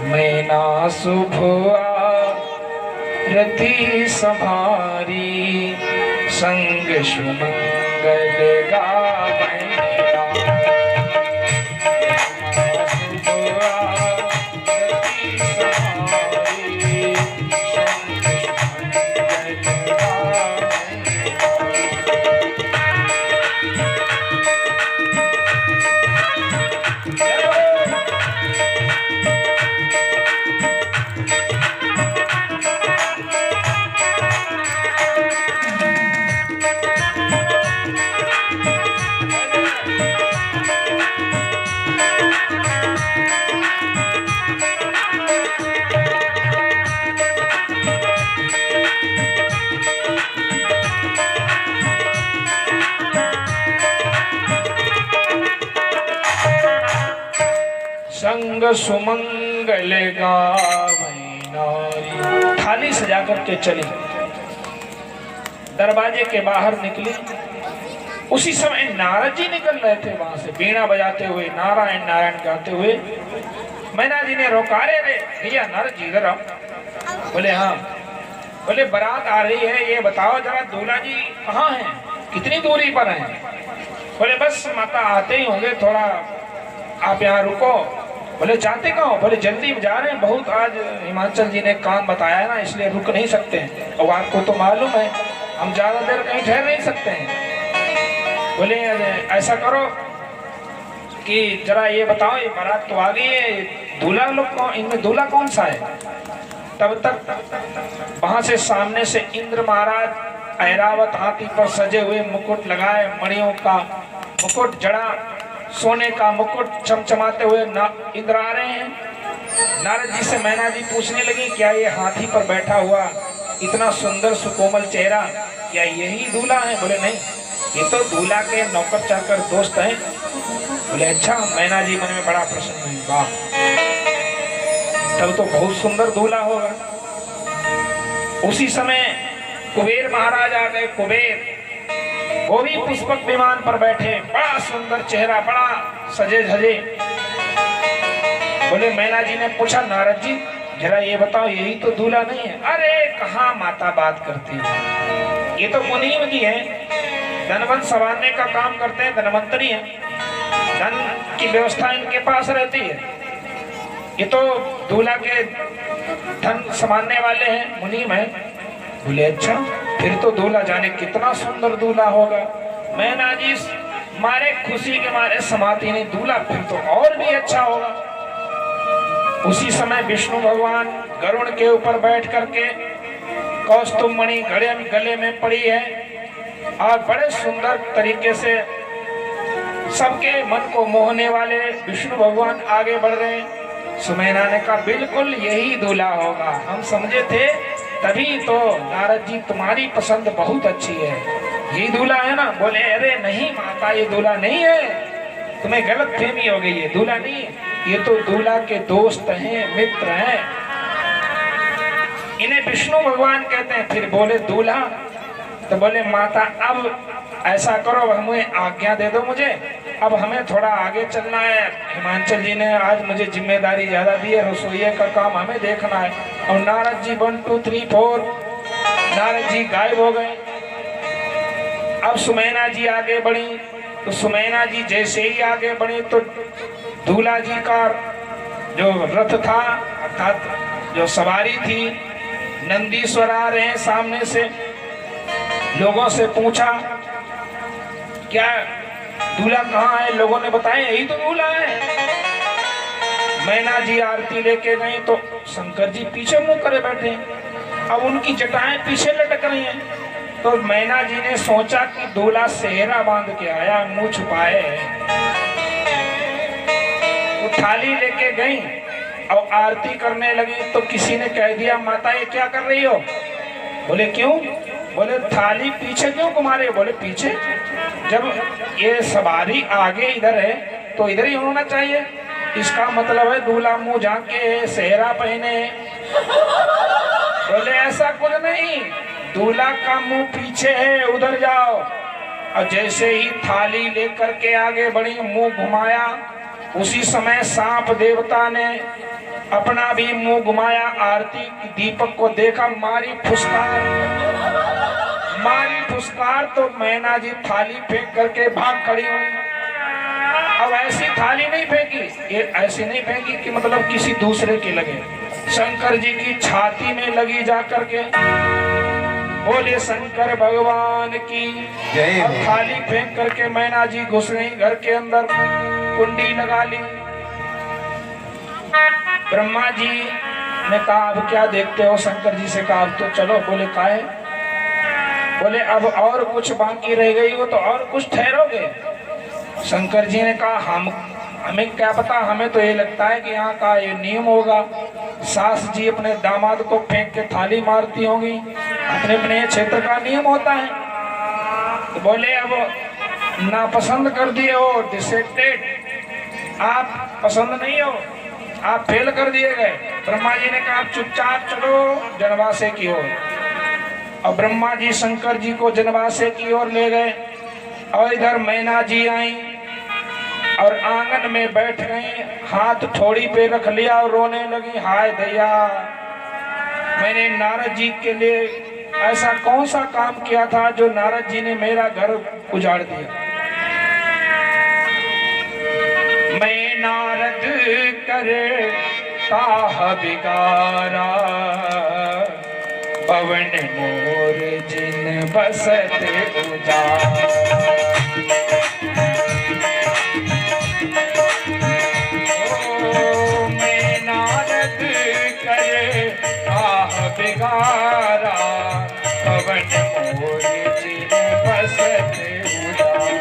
मैना शुभ आरती संभारी संग सुमंगल गावैया। संग सुमंगल गावै नारी। थाली सजा करके चली, दरवाजे के बाहर निकली। उसी समय नारद जी निकल रहे थे वहां से, बीणा बजाते हुए, नारायण नारायण गाते हुए। मैना जी ने रोका, रे भैया नारद जी इधर आओ। बोले हाँ। बोले बारात आ रही है, ये बताओ जरा दूल्हा जी कहाँ हैं, कितनी दूरी पर हैं? बोले बस माता आते ही होंगे, थोड़ा आप यहाँ रुको। बोले जाते कहाँ हो? बोले जल्दी जा रहे हैं, बहुत आज हिमाचल जी ने काम बताया है ना, इसलिए रुक नहीं सकते हैं। और आपको तो मालूम है हम ज्यादा देर कहीं ठहर नहीं सकते हैं। बोले ऐसा करो कि जरा ये बताओ, ये बारात तो आ गई है, दूल्हा लोग कौन, इनमें दूल्हा कौन सा है? तब तक वहां से सामने से इंद्र महाराज ऐरावत हाथी पर सजे हुए, मुकुट लगाए, मणियों का मुकुट, जड़ा सोने का मुकुट चमचमाते हुए इंद्र आ रहे हैं। नारद जी से मैना जी पूछने लगी, क्या ये हाथी पर बैठा हुआ इतना सुंदर सुकोमल चेहरा, क्या यही दूल्हा है? बोले नहीं, ये तो दूल्हा के नौकर चाकर दोस्त हैं। बोले अच्छा। मैना जी मन में बड़ा प्रसन्न हुई, वाह तब तो बहुत सुंदर दूल्हा होगा। उसी समय कुबेर महाराज आ गए। कुबेर वो भी पुष्पक विमान पर बैठे, बड़ा सुंदर चेहरा, बड़ा सजे धजे। बोले मैना जी ने पूछा, नारद जी जरा ये बताओ, यही तो दूल्हा नहीं है? अरे कहाँ माता बात करती है, ये तो मुनीम जी है, धनवंत संवारने का काम करते हैं, धनवंतरी है, धन की व्यवस्था इनके पास रहती है। ये तो दूल्हा के धन संभालने वाले हैं, मुनीम है। बोले अच्छा, फिर तो दूल्हा जाने कितना सुंदर दूल्हा होगा। मैना जी मारे खुशी के मारे समाती नहीं, दूल्हा फिर तो और भी अच्छा होगा। उसी समय विष्णु भगवान गरुड़ के ऊपर बैठ करके, कौस्तुभ मणि गले में पड़ी है और बड़े सुंदर तरीके से सबके मन को मोहने वाले विष्णु भगवान आगे बढ़ रहे हैं। सुमैना ने कहा बिल्कुल यही दूल्हा होगा, हम समझे थे, तभी तो नारद जी तुम्हारी पसंद बहुत अच्छी है, यही दूल्हा है ना? बोले अरे नहीं माता, ये दूल्हा नहीं है, तुम्हें गलत फहमी हो गई है, दूल्हा नहीं है, ये तो दूल्हा के दोस्त हैं, मित्र हैं, इन्हें विष्णु भगवान कहते हैं। फिर बोले दूल्हा? तो बोले माता अब ऐसा करो, हमें आज्ञा दे दो मुझे, अब हमें थोड़ा आगे चलना है, हिमाचल जी ने आज मुझे जिम्मेदारी ज्यादा दी है, रसोइये का काम हमें देखना है। और नारद जी 1 2 3 4 नारद जी गायब हो गए। अब सुमैना जी आगे बढ़ी, तो सुमैना जी जैसे ही आगे बढ़ी तो दूल्हा जी का जो रथ था, अर्थात जो सवारी थी, नंदीश्वर आ रहे हैं सामने से। लोगों से पूछा क्या दूल्हा कहाँ है? लोगों ने बताया यही तो दूल्हा है। मैना जी आरती लेके गई तो शंकर जी पीछे मुंह करे बैठे, अब उनकी जटाएं पीछे लटक रही हैं। तो मैना जी ने सोचा कि दूल्हा सेहरा बांध के आया, मुंह छुपाए है। वो थाली लेके गई और आरती करने लगी तो किसी ने कह दिया, माता ये क्या कर रही हो? बोले क्यों? बोले थाली पीछे क्यों घुमा रहे हो? बोले पीछे, जब ये सवारी आगे इधर है तो इधर ही होना चाहिए, इसका मतलब है दूल्हा मुंह झांके, सेहरा पहने। बोले ऐसा कुछ नहीं, दूल्हा का मुंह पीछे है, उधर जाओ। और जैसे ही थाली लेकर के आगे बढ़ी, मुंह घुमाया, उसी समय सांप देवता ने अपना भी मुंह घुमाया, आरती दीपक को देखा, मारी फुसकार तो मैना जी थाली फेंक करके भाग खड़ी हुई। अब ऐसी थाली नहीं फेंकी, ये ऐसी नहीं फेंकी कि मतलब किसी दूसरे की लगे, शंकर जी की छाती में लगी जा करके। बोले शंकर भगवान की जय। अब थाली फेंक करके मैना जी घुस गई घर के अंदर, कुंडी लगा ली। ब्रह्मा जी ने कहा अब क्या देखते हो? शंकर जी से कहा अब तो चलो। बोले काहे? बोले अब और कुछ बाकी रह गई हो तो और कुछ ठहरोगे? शंकर जी ने कहा हमें क्या पता, हमें तो ये लगता है कि यहाँ का ये नियम होगा, सास जी अपने दामाद को फेंक के थाली मारती होंगी, अपने अपने क्षेत्र का नियम होता है। तो बोले अब नापसंद कर दिए हो, डिसेक्टेड, आप पसंद नहीं हो, आप फेल कर दिए गए। ब्रह्मा जी ने कहा चुपचाप चलो जनवासे की ओर। और ब्रह्मा जी शंकर जी को जनवासे की ओर ले गए। और इधर मैना जी आई और आंगन में बैठ गई, हाथ थोड़ी पे रख लिया और रोने लगी, हाय दया, मैंने नारद जी के लिए ऐसा कौन सा काम किया था जो नारद जी ने मेरा घर उजाड़ दिया। मैं नारद कर काह बिगारा, पवन मोर जिन बसत उजाड़। मैं नारद कर काह बिगारा, पवन मोर जिन बसत उजाड़।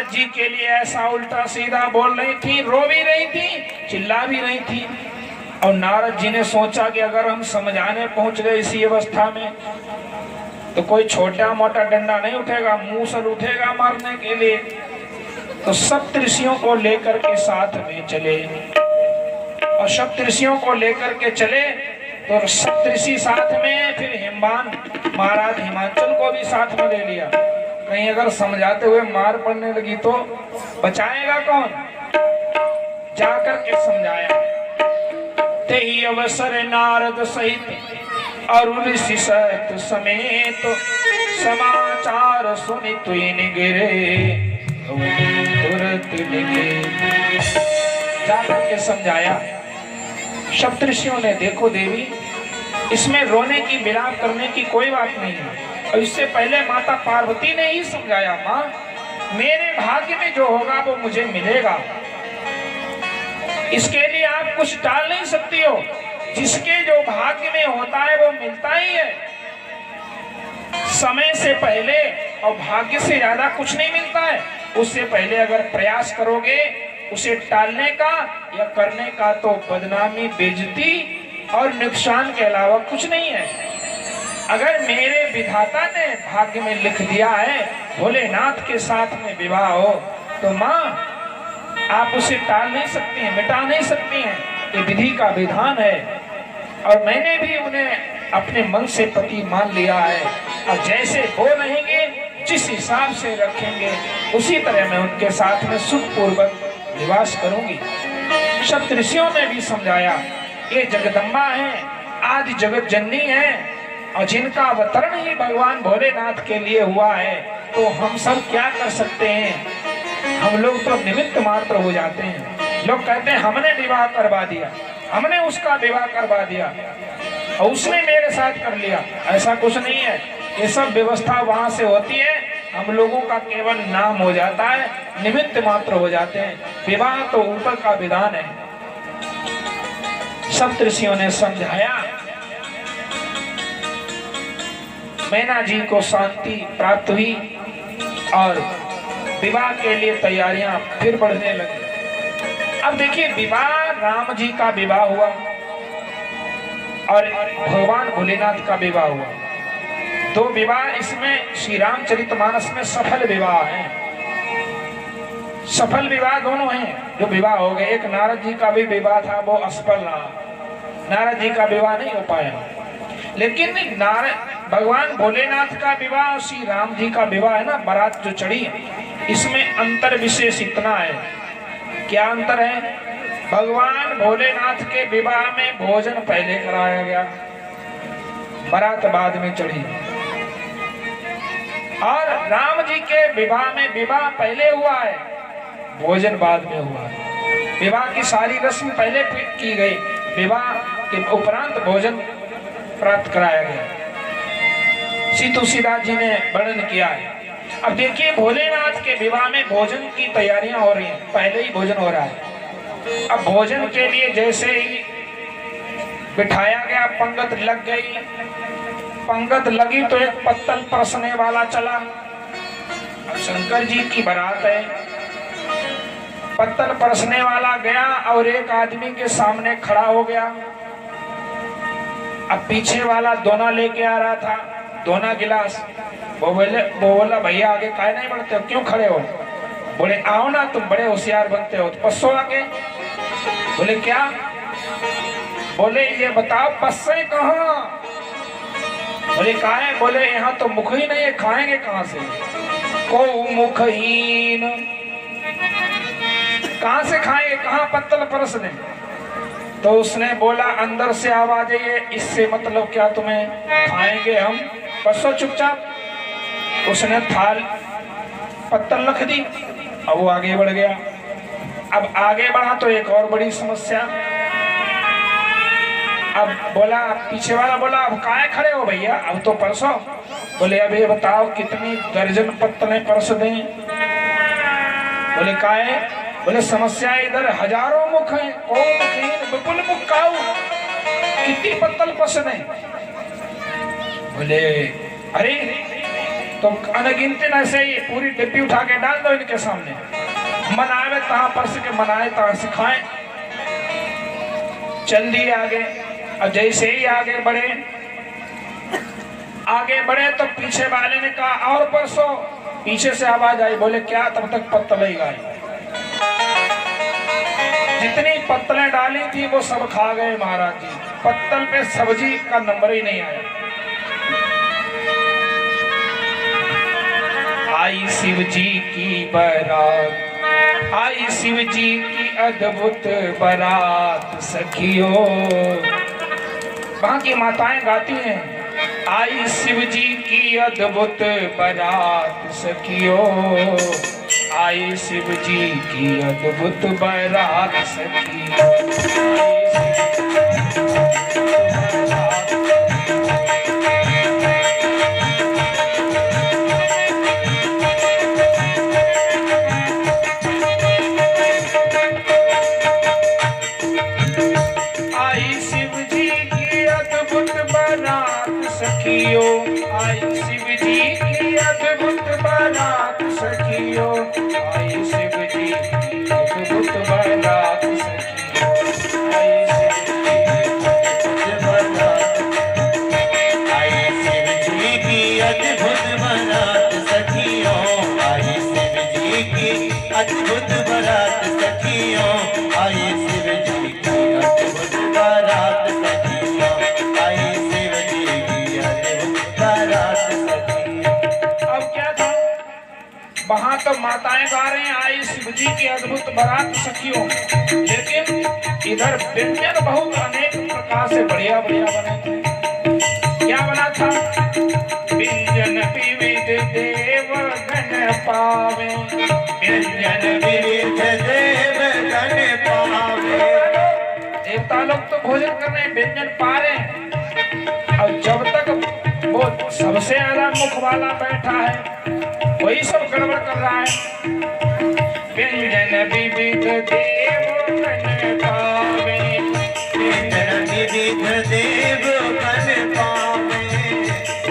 जी के लिए ऐसा उल्टा सीधा बोल रही थी, रो भी रही थी, चिल्ला भी रही थी। और नारद जी ने सोचा कि अगर हम समझाने पहुंच गए इसी अवस्था में तो कोई छोटा मोटा डंडा नहीं उठेगा, मूसल उठेगा मारने के लिए। तो सप्तऋषियों को लेकर के साथ में चले, और सप्तऋषियों को लेकर के चले तो सप्तऋषि साथ में, फिर हिमवान महाराज हिमाचल को भी साथ में ले लिया। कहीं अगर समझाते हुए मार पड़ने लगी तो बचाएगा कौन? जाकर के समझाया। ते ही अवसर नारद सहित और ऋषि सहित समेत, समाचार सुनि तुइन गिरे तुरंत लिखे। जाकर के समझाया सप्तऋषियों ने, देखो देवी, इसमें रोने की विलाप करने की कोई बात नहीं है। और इससे पहले माता पार्वती ने ही समझाया, माँ मेरे भाग्य में जो होगा वो मुझे मिलेगा, इसके लिए आप कुछ टाल नहीं सकती हो। जिसके जो भाग्य में होता है वो मिलता ही है, समय से पहले, और भाग्य से ज्यादा कुछ नहीं मिलता है। उससे पहले अगर प्रयास करोगे उसे टालने का या करने का तो बदनामी, बेइज्जती और नुकसान के अलावा कुछ नहीं है। अगर मेरे विधाता ने भाग्य में लिख दिया है भोलेनाथ के साथ में विवाह हो, तो माँ आप उसे टाल नहीं सकती हैं, मिटा नहीं सकती हैं, ये विधि का विधान है। और मैंने भी उन्हें अपने मन से पति मान लिया है, और जैसे वो रहेंगे, जिस हिसाब से रखेंगे, उसी तरह मैं उनके साथ में सुखपूर्वक निवास करूंगी। सप्तऋषियों ने भी समझाया, ये जगदम्बा है, आदि जगत जननी है, और जिनका अवतरण ही भगवान भोलेनाथ के लिए हुआ है, तो हम सब क्या कर सकते हैं। हम लोग तो निमित्त मात्र हो जाते हैं। लोग कहते हैं हमने विवाह करवा दिया, हमने उसका विवाह करवा दिया और उसने मेरे साथ कर लिया। ऐसा कुछ नहीं है, ये सब व्यवस्था वहां से होती है, हम लोगों का केवल नाम हो जाता है, निमित्त मात्र हो जाते हैं। विवाह तो ऊपर का विधान है। सप्तऋषियों ने समझाया, मैना जी को शांति प्राप्त हुई और विवाह के लिए तैयारियां फिर बढ़ने लगी। अब देखिए, विवाह राम जी का विवाह हुआ और भगवान भोलेनाथ का विवाह हुआ। दो विवाह इसमें श्री रामचरितमानस में सफल विवाह है। सफल विवाह दोनों हैं जो विवाह हो गए। एक नारद जी का भी विवाह था, वो असफल रहा, नारद जी का विवाह नहीं हो पाया। लेकिन भगवान भोलेनाथ का विवाह, श्री राम जी का विवाह है ना, बारात जो चढ़ी, इसमें अंतर विशेष इतना है। क्या अंतर है? भगवान भोलेनाथ के विवाह में भोजन पहले कराया गया, बारात बाद में चढ़ी, और राम जी के विवाह में विवाह पहले हुआ है, भोजन बाद में हुआ है। विवाह की सारी रस्म पहले की गई, विवाह के उपरांत भोजन प्राप्त कराया गया। श्री तुलसीदास जी ने वर्णन किया है। अब देखिए, भोलेनाथ के विवाह में भोजन की तैयारियां हो रही हैं, पहले ही भोजन हो रहा है। अब भोजन के लिए जैसे ही बिठाया गया, पंगत लग गई। पंगत लगी तो एक पत्तल परसने वाला चला। अब शंकर जी की बारात है, पत्तल परसने वाला गया और एक आदमी के सामने खड़ा हो गया। अब पीछे वाला दोना लेके आ रहा था, दोना गिलास। वो बोला, भैया आगे काहे नहीं बढ़ते हो, क्यों खड़े हो? बोले, आओ ना, तुम बड़े होशियार बनते हो, तो पस्सो आगे। बोले, क्या? बोले, ये बताओ पस्से कहाँ? बोले, कहा है? बोले, यहाँ तो मुख ही नहीं है, खाएंगे कहाँ से? को मुखहीन, कहाँ से खाएंगे, कहाँ पत्तल परस दें? तो उसने बोला, अंदर से आवाज है, इससे मतलब क्या तुम्हें? खाएंगे हम, बसो चुपचाप। उसने थाल पत्तल रख दी, अब वो आगे बढ़ गया। अब आगे बढ़ा तो एक और बड़ी समस्या। अब बोला, पीछे वाला बोला, अब काहे खड़े हो भैया, अब तो परसो। बोले, अब ये बताओ कितनी दर्जन पत्तलें परस दें? बोले, काहे? बोले, समस्या इधर हजारों मुख हैं, को मुखहीन विपुल मुख काऊ, कितनी पत्तल परस दें? बोले, अरे तो अनगिनती न से ही पूरी डिब्बी उठा के डाल दो इनके सामने, मनावे तहां परस के, मनाए तहां सिखाए। चल दिए आगे। और जैसे ही आगे बढ़े तो पीछे वाले ने कहा, और परसो। पीछे से आवाज आई, बोले, क्या? तब तक पत्तल ही गाई। जितनी पत्तलें डाली थी वो सब खा गए महाराज जी। पत्तल पे सब्जी का नंबर ही नहीं आया। आई शिव जी की बारात, आई शिव जी की अद्भुत बारात सखियों। वहां की माताएं गाती हैं, आई शिव जी की अद्भुत बारात सखियों, आई शिव जी की अद्भुत बारात सखियों। आई शिव जी की अद्भुत बारात सखियों, आई शिव जी की अद्भुत बारात सखियों, आई शिव जी की अद्भुत बारात सखियों, आई शिव जी की अद्भुत बारात सखियों, आई शिव जी की अद्भुत बारात सखियों, आई शिव जी की अद्भुत बारात सखियों। अब क्या था, वहां तो तो माताएं गा रहे हैं आई शिव जी की अद्भुत बारात सखियों, लेकिन इधर व्यंजन बहुत अनेक प्रकार से बढ़िया बढ़िया बने थे। क्या बना था? व्यंजन विविध देव गण पावे, व्यंजन विविध देव गण पावे। देवता लोग तो भोजन कर रहे हैं, व्यंजन पा रहे हैं, और जब तक वो सबसे ज्यादा मुख वाला बैठा है वही सब गड़बड़ कर रहा है। व्यंजन विविध देव गण पावे, व्यंजन विविध देव गण पावे।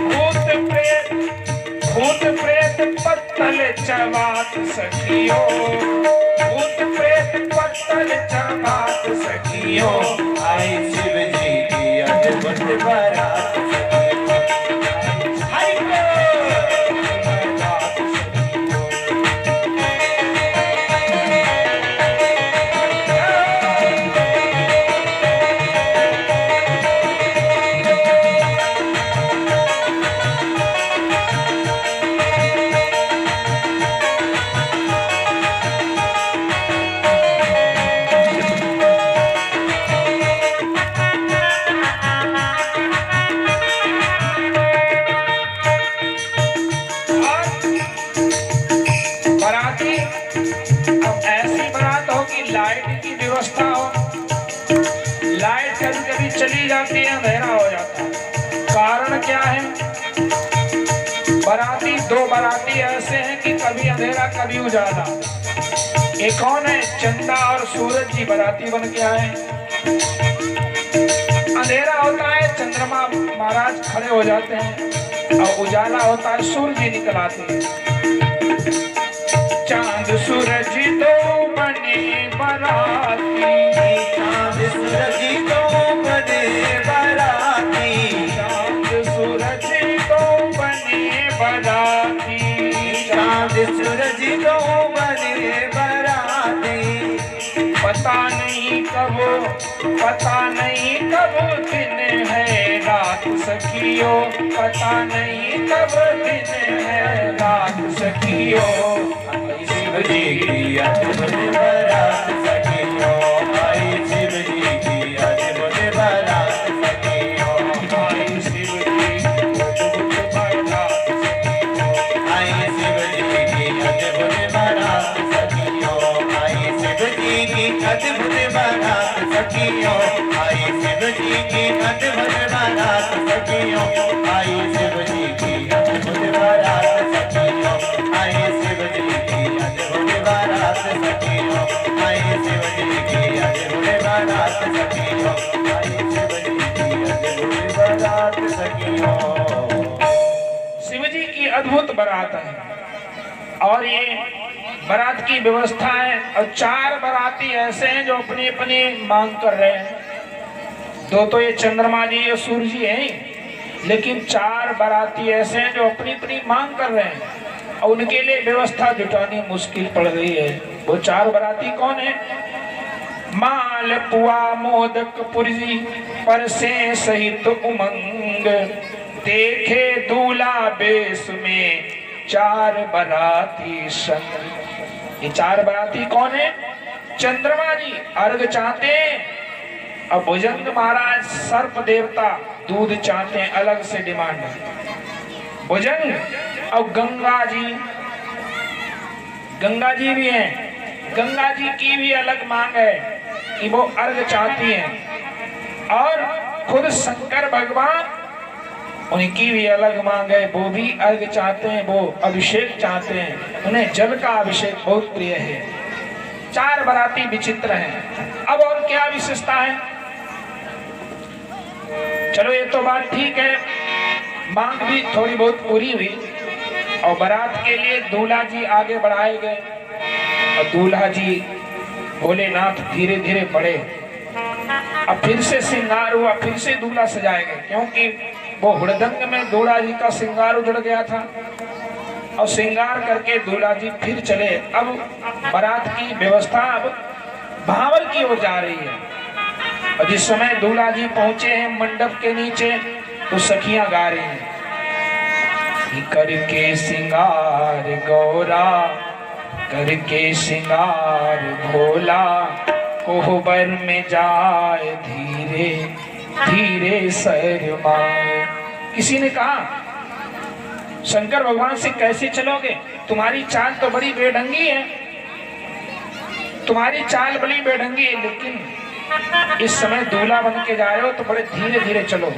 भूत प्रेत पत्तल चबात सखियों, भूत प्रेत पत्तल चबात सखियों, आई शिव जी की अद्भुत बारात चली जाती है, अंधेरा हो जाता है। कारण क्या है? बाराती दो बाराती ऐसे हैं कि कभी अंधेरा कभी उजाला। एक कौन है? चंदा और सूरज जी बाराती बन के आए। अंधेरा होता है, चंद्रमा महाराज खड़े हो जाते हैं, और उजाला होता है, सूरज जी निकल आते हैं। चांद सूरज दो बने बाराती, चांद सूरज दो बने बाराती, चांद सूरज दो बने बाराती, चांद सूरज दो बने बाराती। पता नहीं कब दिन है रात सखियों, पता नहीं कब दिन है रात सखियों। शिव जी की अद्भुत बारात सखियों, आई शिव जी की अद्भुत बारात सखियों, आई शिव जी की अद्भुत बारात सखियों, आई शिव जी की अद्भुत बारात सखियों, आई शिव जी की अद्भुत बारात सखियों, आई शिव जी की अद्भुत बारात सखियों, आई शिव जी की अद्भुत बारात सखियों, आई शिव जी की अद्भुत बारात सखियों, आई शिव जी की अद्भुत बारात सखियों, आई शिव जी की अद्भुत बारात सखियों। शिव जी की अद्भुत बारात है, और ये बारात की व्यवस्था है। और चार बाराती ऐसे हैं जो अपनी अपनी मांग कर रहे हैं। दो तो ये चंद्रमा जी और सूर्य जी हैं, लेकिन चार बाराती ऐसे हैं जो अपनी अपनी मांग कर रहे हैं, और उनके लिए व्यवस्था जुटानी मुश्किल पड़ गई है। वो चार बाराती कौन है? माल पुआ मोदक पुरजी परसे सहित उमंग, देखे दूल्हा बेस में चार बाराती संग। ये चार बाराती कौन है? चंद्रमा जी अर्घ चाहते हैं, और भुजंग महाराज सर्प देवता दूध चाहते हैं, अलग से डिमांड है। भुजंग और गंगा जी भी हैं, गंगा जी की भी अलग मांग है कि वो अर्घ चाहती हैं, और खुद शंकर भगवान उनकी भी अलग मांग है, वो भी अर्घ चाहते हैं, वो अभिषेक चाहते हैं, उन्हें जल का अभिषेक बहुत प्रिय है। चार बाराती विचित्र हैं। अब और क्या विशेषता है? चलो ये तो बात ठीक है, मांग भी थोड़ी बहुत पूरी हुई, और बारात के लिए दूल्हा जी आगे बढ़ाए गए, और दूल्हा जी भोलेनाथ धीरे धीरे बढ़े। अब फिर से श्रृंगार हुआ, फिर से दूल्हा सजाए गए, क्योंकि वो हुड़दंग में दूल्हा जी का श्रृंगार उजड़ गया था, और श्रृंगार करके दूल्हा जी फिर चले। अब बारात की व्यवस्था अब भावर की ओर जा रही है, और जिस समय दूल्हा जी पहुंचे हैं मंडप के नीचे, तो सखियां गा रही हैं, करके श्रृंगार गौरा करके श्रृंगार भोला कोहबर में जाए धीरे धीरे शर्माए। किसी ने कहा शंकर भगवान से कैसे चलोगे, तुम्हारी चाल तो बड़ी बेढंगी है, तुम्हारी चाल बड़ी बेढंगी है, लेकिन इस समय दूल्हा बन के जा रहे हो तो बड़े धीरे धीरे चलो,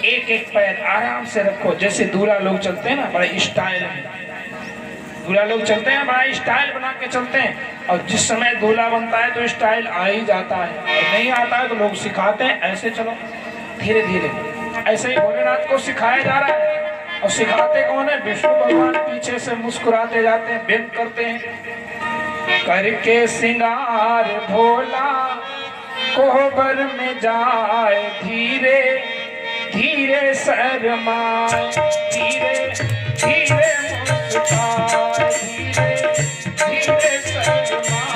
एक एक पैर आराम से रखो, जैसे दूल्हा लोग चलते हैं ना बड़े स्टाइल में, दूल्हा लोग चलते हैं बड़ा स्टाइल बना के चलते हैं। और जिस समय दूल्हा बनता है तो स्टाइल आ ही जाता है, और नहीं आता है तो लोग सिखाते हैं ऐसे चलो धीरे धीरे। ऐसे ही भोलेनाथ को सिखाया जा रहा है, और सिखाते कौन है? विष्णु भगवान पीछे से मुस्कुराते जाते हैं, व्यंग करते हैं। करके श्रृंगार भोला कोहबर में जाए धीरे धीरे शर्माए, धीरे धीरे मुस्कुराए, धीरे धीरे शर्माए।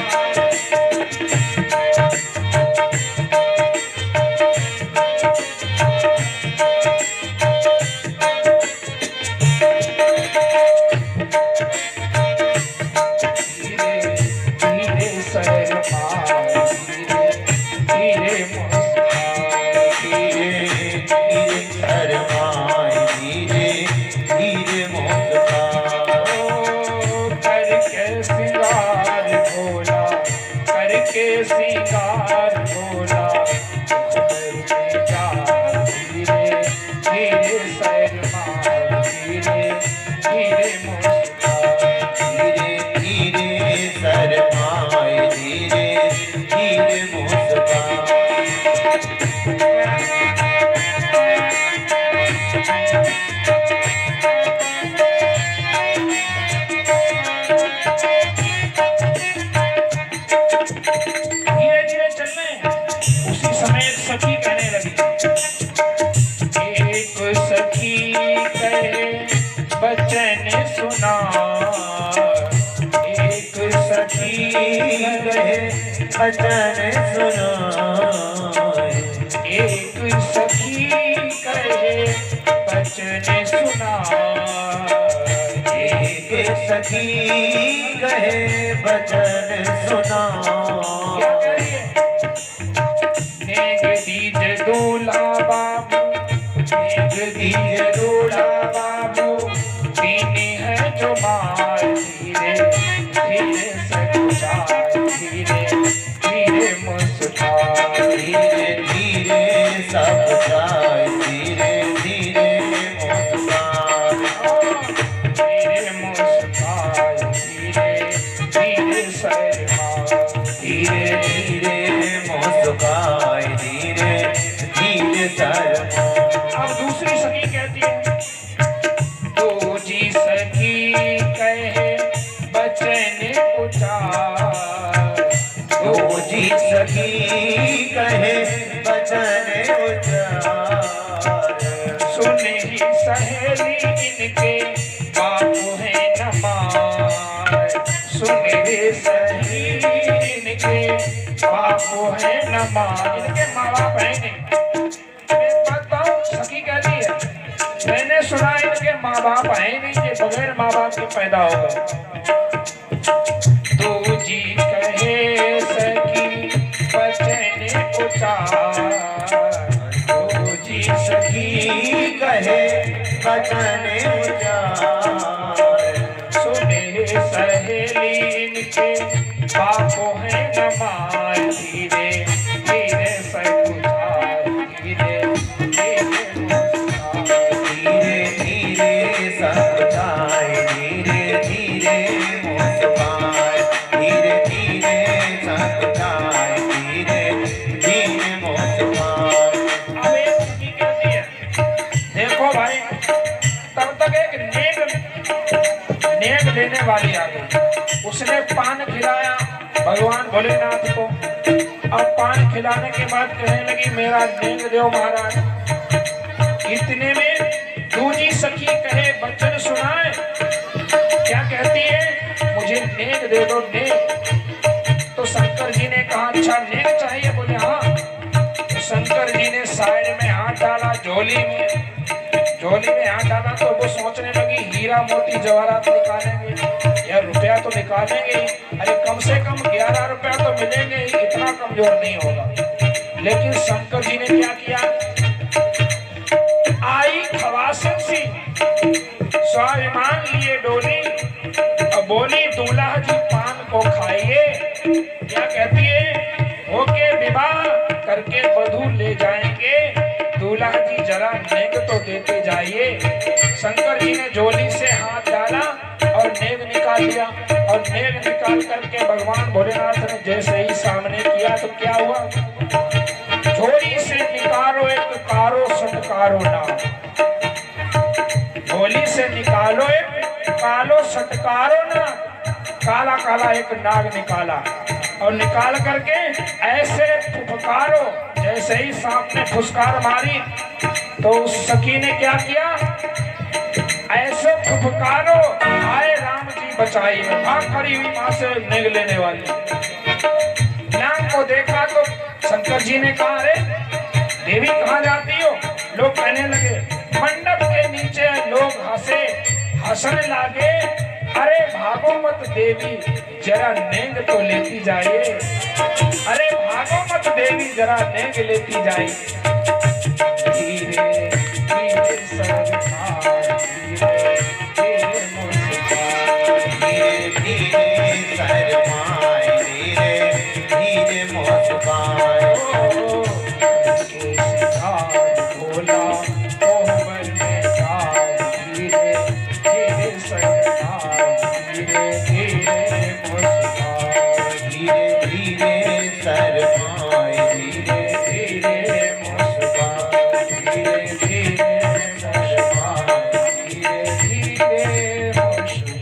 बचन सुनाए, एक सखी कहे बचन सुनाए, एक सखी कहे बचन सुनाए। नेग दीजे दूल्हा बाबू, नेग दीजे दूल्हा बाबू, पीनी है जो मार धीरे धीरे सकुचाए, धीरे धीरे मुस्कुराए, धीरे धीरे सब जाए, धीरे धीरे मुस्कान, धीरे मुस्कुराए, धीरे धीरे शर्माए, धीरे धीरे मुस्काए, धीरे धीरे शर्माए। अब दूसरी सखी कहती है, दो जी सखी कहे बचन उचार, दो जी सखी कहे बचन उचार, सुने ही सहेली इनके बापू है नमार, सुने रे सहेली इनके बापू है नमार, इनके माँ बाप है नहीं। मैं बताऊं सखी कहती है, मैंने सुना इनके माँ बाप है नहीं, ये बगैर माँ बाप के पैदा हो गए। दो जी कहे सखी बचन उचार, दो जी सखी कहे बचन उचार, सुने सहेली इनके बापो है नमाज, धीरे धीरे सकुचार, धीरे धीरे मुस्कुराए, धीरे धीरे सब जाए, धीरे धीरे मुस्कान, धीरे धीरे सब जाए, धीरे धीरे मुस्कान। अब एक सखी कहती है, देखो भाई, तब तक एक नेक देने वाली आ गई, उसने पान खिलाया भगवान भोलेनाथ को। अब पान खिलाने के बाद कहने लगी, मेरा नेक दो महाराज। इतने में दूजी सखी कहे बचन सुनाए, क्या कहती है? मुझे नेक दे दो, नेक। तो शंकर जी ने कहा, अच्छा नेक चाहिए? बोले हाँ। तो शंकर जी ने साइड में हाथ डाला, झोली में हाथ डाला, तो वो सोचने लगी हीरा मोती जवाहरात निकालेंगे या रुपया तो निकाल निकालेंगे, अरे कम से कम 11 रुपया तो मिलेंगे ही, इतना कमजोर नहीं होगा। लेकिन शंकर जी ने क्या किया, आई खवासन सी स्वाभिमान लिए डोली और बोली दूल्हा जी पान को खाइए। क्या कहती है, होके विवाह करके वधू ले जाएंगे, दूल्हा जी जरा नेग तो देते जाइए। शंकर जी ने झोली से हाथ डाला और नेग निकाल लिया, और नेग निकाल करके भगवान भोलेनाथ ने जैसे ही सामने किया तो क्या हुआ, झोली से निकालो एक कारो सटकारो नाग, झोली से निकालो एक कालो सटकारो नाग, काला काला एक नाग निकाला, और निकाल करके ऐसे फुफकारो, जैसे ही सांप ने फुसकार मारी तो उस सखी ने क्या किया, ऐसे फुफकारो, आए राम जी बचाई, भाग खड़ी हुई मां से नेग लेने वाली। नाग को देखा तो शंकर जी ने कहा, अरे देवी कहाँ जाती हो? लोग कहने लगे, मंडप के नीचे लोग हंसे, हंसने लगे, अरे भागो मत देवी जरा नेग तो लेती जाइए, अरे भागो मत देवी जरा नेग लेती जाइए। धीरे धीरे सरकार, धीरे धीरे मुस्कान, धीरे धीरे शर्माए, धीरे धीरे मुस्कान, भोला कोहबर में जाए, धीरे धीरे सरकार, धीरे धीरे मुस्कान, धीरे धीरे शर्माए, धीरे धीरे मुस्कान, धीरे धीरे मुस्कान, धीरे धीरे मुस्कान।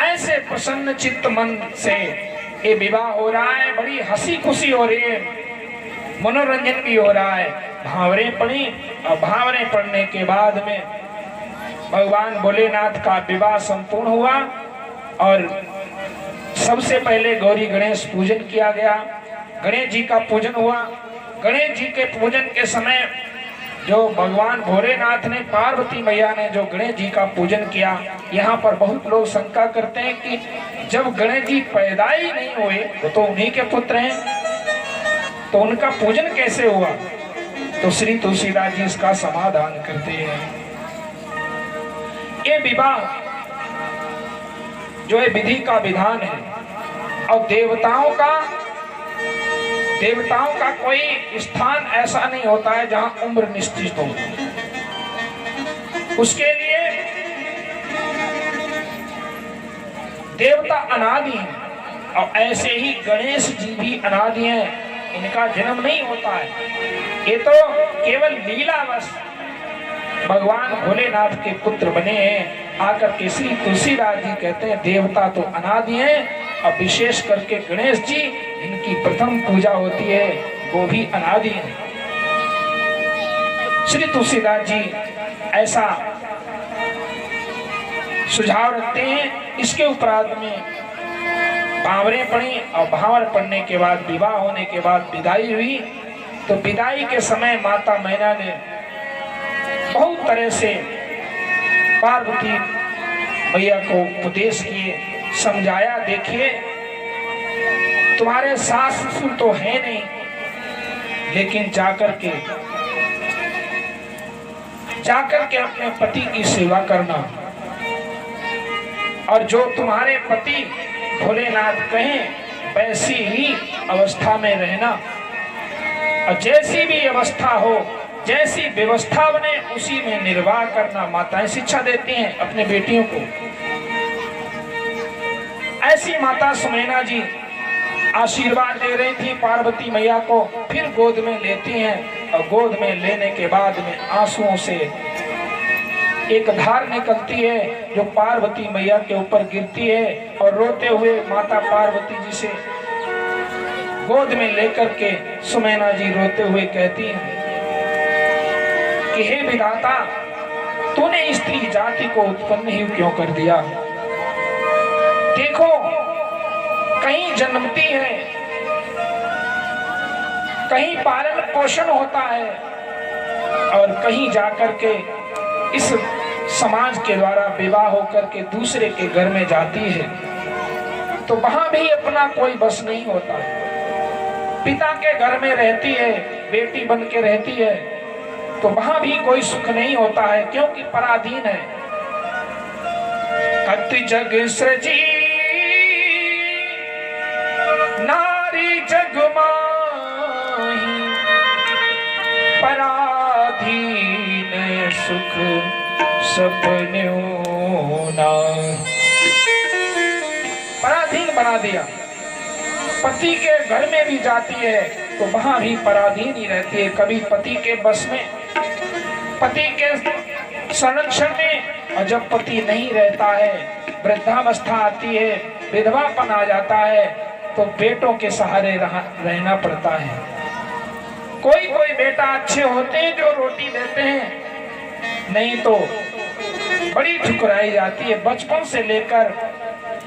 ऐसे प्रसन्न चित्त मन से ये विवाह हो रहा है, बड़ी हंसी खुशी हो रही है, मनोरंजन भी हो रहा है। भावरें पड़ी, और भावरें पड़ने के बाद में भगवान भोलेनाथ का विवाह संपूर्ण हुआ, और सबसे पहले गौरी गणेश पूजन किया गया, गणेश जी का पूजन हुआ। गणेश जी के पूजन के समय जो भगवान भोलेनाथ ने, पार्वती मैया ने जो गणेश जी का पूजन किया, यहाँ पर बहुत लोग शंका करते हैं कि जब गणेश जी पैदा ही नहीं हुए तो उन्हीं के पुत्र हैं, तो उनका पूजन कैसे हुआ? तो श्री तुलसीदास जी इसका समाधान करते हैं। ये विवाह जो है विधि का विधान है, और देवताओं का कोई स्थान ऐसा नहीं होता है जहां उम्र निश्चित हो। उसके लिए देवता अनादि हैं, और ऐसे ही गणेश जी भी अनादि हैं, इनका जन्म नहीं होता है, ये तो केवल लीलावश भगवान भोलेनाथ के पुत्र बने हैं। आकर के श्री तुलसीदास जी कहते हैं देवता तो अनादि हैं, और विशेष करके गणेश जी इनकी प्रथम पूजा होती है, वो भी अनादि हैं। श्री तुलसीदास जी ऐसा सुझाव रखते हैं। इसके उपरांत में भावरें पड़ी, और भावर पड़ने के बाद विवाह होने के बाद विदाई हुई। तो विदाई के समय माता मैना ने बहुत तरह से पार्वती मैया को उपदेश किए, समझाया, देखिए तुम्हारे सास ससुर तो है नहीं, लेकिन जाकर के अपने पति की सेवा करना, और जो तुम्हारे पति भोलेनाथ कहें वैसी ही अवस्था में रहना, और जैसी भी अवस्था हो, जैसी व्यवस्था बने उसी में निर्वाह करना। माताएं शिक्षा देती हैं अपने बेटियों को। ऐसी माता सुमैना जी आशीर्वाद दे रही थी पार्वती मैया को, फिर गोद में लेती हैं, और गोद में लेने के बाद में आंसुओं से एक धार निकलती है जो पार्वती मैया के ऊपर गिरती है, और रोते हुए माता पार्वती जी से गोद में लेकर के सुमैना जी रोते हुए कहती हैं कि हे विधाता, तूने स्त्री जाति को उत्पन्न ही क्यों कर दिया? देखो कहीं जन्मती है, कहीं पालन पोषण होता है, और कहीं जाकर के इस समाज के द्वारा विवाह होकर के दूसरे के घर में जाती है तो वहां भी अपना कोई बस नहीं होता है। पिता के घर में रहती है, बेटी बन के रहती है तो वहां भी कोई सुख नहीं होता है, क्योंकि पराधीन है। कति जग सृजी नारी जग माही, पराधीन सुख सपन्यों ना। पराधीन बना दिया। पति के घर में भी जाती है तो वहां भी पराधीन ही रहती है। कभी पति के बस में, पति के संरक्षण में, और जब पति नहीं रहता है, वृद्धावस्था आती है, विधवापन आ जाता है तो बेटों के सहारे रहना पड़ता है। कोई कोई बेटा अच्छे होते हैं जो रोटी देते हैं, नहीं तो बड़ी ठुकराई जाती है। बचपन से लेकर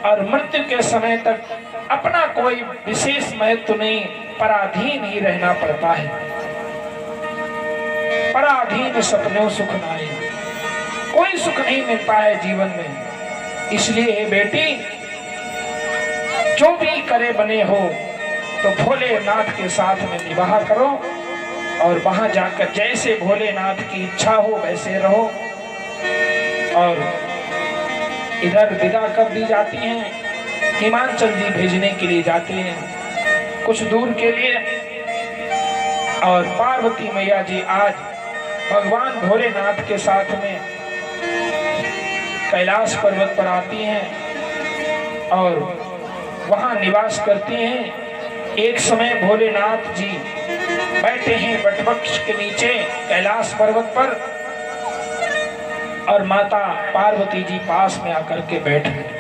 और मृत्यु के समय तक अपना कोई विशेष महत्व नहीं, पराधीन ही रहना पड़ता है। पराधीन सपनों सुख नाई, कोई सुख नहीं मिलता है जीवन में। इसलिए हे बेटी, जो भी करे बने हो तो भोलेनाथ के साथ में विवाह करो और वहां जाकर जैसे भोलेनाथ की इच्छा हो वैसे रहो। और इधर विदा कर दी जाती हैं, हिमाचल जी भेजने के लिए जाते हैं कुछ दूर के लिए। और पार्वती मैया जी आज भगवान भोलेनाथ के साथ में कैलाश पर्वत पर आती हैं और वहां निवास करती हैं। एक समय भोलेनाथ जी बैठे हैं वटवृक्ष के नीचे कैलाश पर्वत पर और माता पार्वती जी पास में आकर के बैठ गए।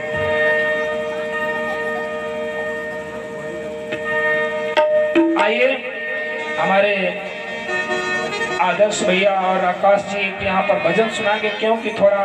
आइए हमारे आदर्श भैया और आकाश जी यहाँ पर भजन सुनाएंगे, क्योंकि थोड़ा